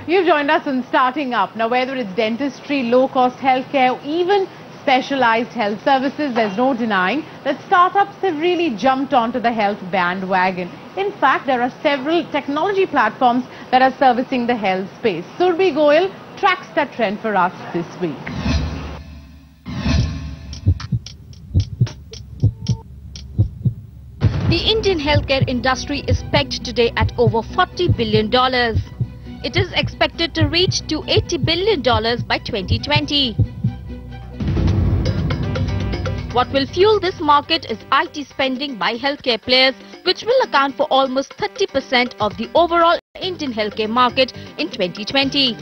You've joined us in Starting Up. Now, whether it's dentistry, low-cost healthcare, or even specialized health services, there's no denying that startups have really jumped onto the health bandwagon. In fact, there are several technology platforms that are servicing the health space. Surbi Goyal tracks that trend for us this week. The Indian healthcare industry is pegged today at over $40 billion. It is expected to reach to $80 billion by 2020. What will fuel this market is IT spending by healthcare players, which will account for almost 30% of the overall Indian healthcare market in 2020.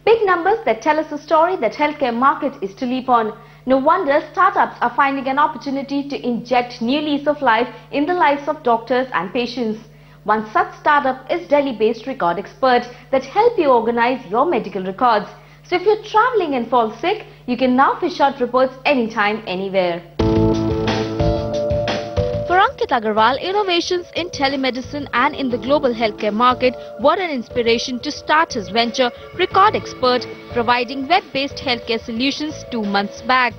Big numbers that tell us a story that healthcare market is to leap on. No wonder startups are finding an opportunity to inject new lease of life in the lives of doctors and patients. One such startup is Delhi-based recordxpert that help you organize your medical records. So if you're traveling and fall sick, you can now fish out reports anytime, anywhere. For Ankit Agarwal, innovations in telemedicine and in the global healthcare market were an inspiration to start his venture, recordxpert, providing web-based healthcare solutions 2 months back.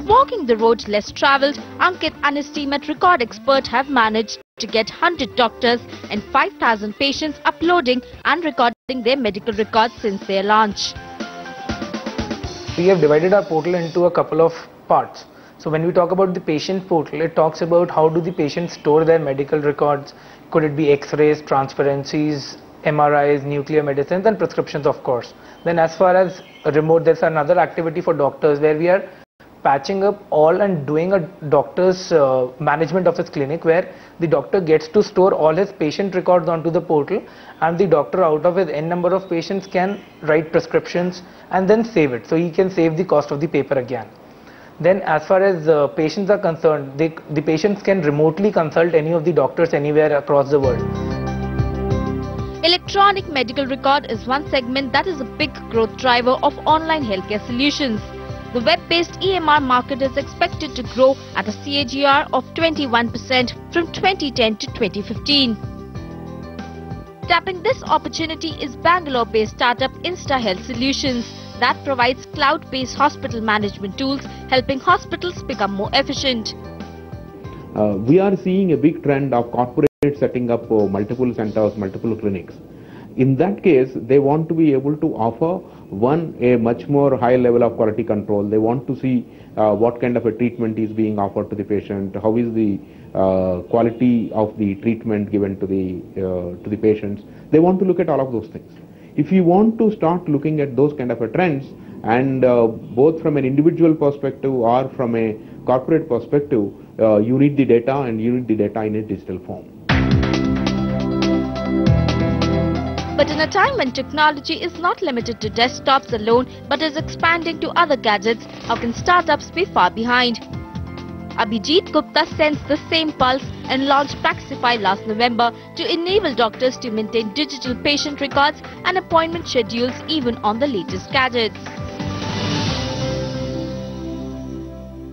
Walking the road less travelled, Ankit and his team at recordxpert have managed to get 100 doctors and 5,000 patients uploading and recording their medical records since their launch. We have divided our portal into a couple of parts. So when we talk about the patient portal, it talks about how do the patients store their medical records. Could it be X-rays, transparencies, MRIs, nuclear medicines, and prescriptions, of course. Then as far as remote, there's another activity for doctors where we are patching up all and doing a doctor's management of his clinic, where the doctor gets to store all his patient records onto the portal, and the doctor out of his n number of patients can write prescriptions and then save it, so he can save the cost of the paper again. Then as far as patients are concerned, the patients can remotely consult any of the doctors anywhere across the world. Electronic medical record is one segment that is a big growth driver of online healthcare solutions. The web-based EMR market is expected to grow at a CAGR of 21% from 2010 to 2015. Tapping this opportunity is Bangalore-based startup Insta Health Solutions that provides cloud-based hospital management tools, helping hospitals become more efficient. We are seeing a big trend of corporates setting up multiple centers, multiple clinics. In that case, they want to be able to offer a much more high level of quality control. They want to see what kind of a treatment is being offered to the patient, how is the quality of the treatment given to the patients. They want to look at all of those things. If you want to start looking at those kind of a trends, and both from an individual perspective or from a corporate perspective, you need the data, and you need the data in a digital form. But in a time when technology is not limited to desktops alone but is expanding to other gadgets, how can startups be far behind? Abhijit Gupta sensed the same pulse and launched Praxify last November to enable doctors to maintain digital patient records and appointment schedules even on the latest gadgets.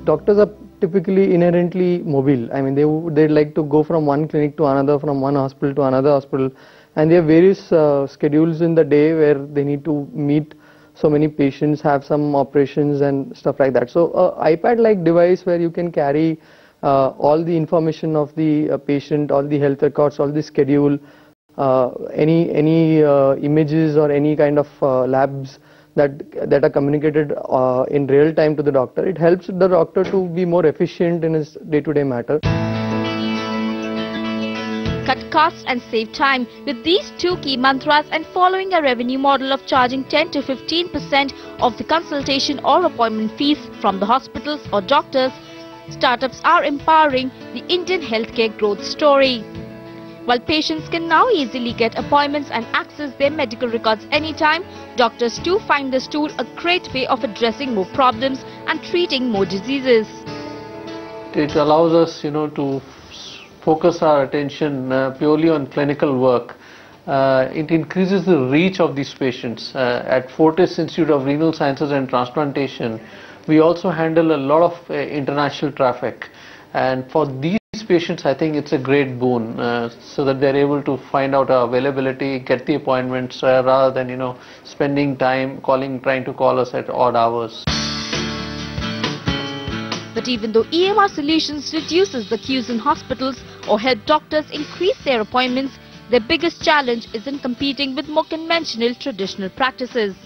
Doctors are typically inherently mobile. I mean, they like to go from one clinic to another, from one hospital to another hospital, and they have various schedules in the day where they need to meet so many patients, have some operations and stuff like that. So iPad-like device where you can carry all the information of the patient, all the health records, all the schedule, any images or any kind of labs that are communicated in real time to the doctor. It helps the doctor to be more efficient in his day-to-day matter. Cut costs and save time. With these two key mantras and following a revenue model of charging 10 to 15% of the consultation or appointment fees from the hospitals or doctors, startups are empowering the Indian healthcare growth story. While patients can now easily get appointments and access their medical records anytime, doctors too find this tool a great way of addressing more problems and treating more diseases. It allows us, to focus our attention purely on clinical work. It increases the reach of these patients. At Fortis Institute of Renal Sciences and Transplantation, we also handle a lot of international traffic. And for these patients, I think it's a great boon, so that they're able to find out our availability, get the appointments, rather than, you know, spending time trying to call us at odd hours. But even though EMR solutions reduces the queues in hospitals or help doctors increase their appointments, their biggest challenge is in competing with more conventional traditional practices.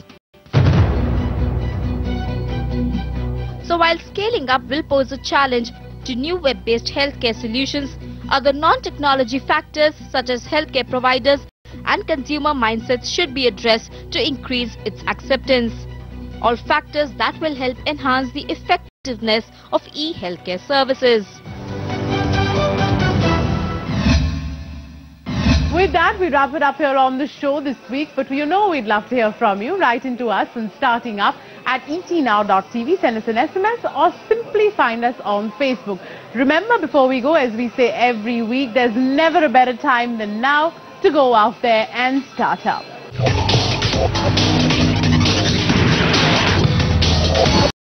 So while scaling up will pose a challenge to new web-based healthcare solutions, other non-technology factors such as healthcare providers and consumer mindsets should be addressed to increase its acceptance. All factors that will help enhance the effectiveness of e-healthcare services. With that, we wrap it up here on the show this week, but you know we'd love to hear from you. Write into us on starting up at etnow.tv, send us an SMS or simply find us on Facebook. Remember, before we go, as we say every week, there's never a better time than now to go out there and start up.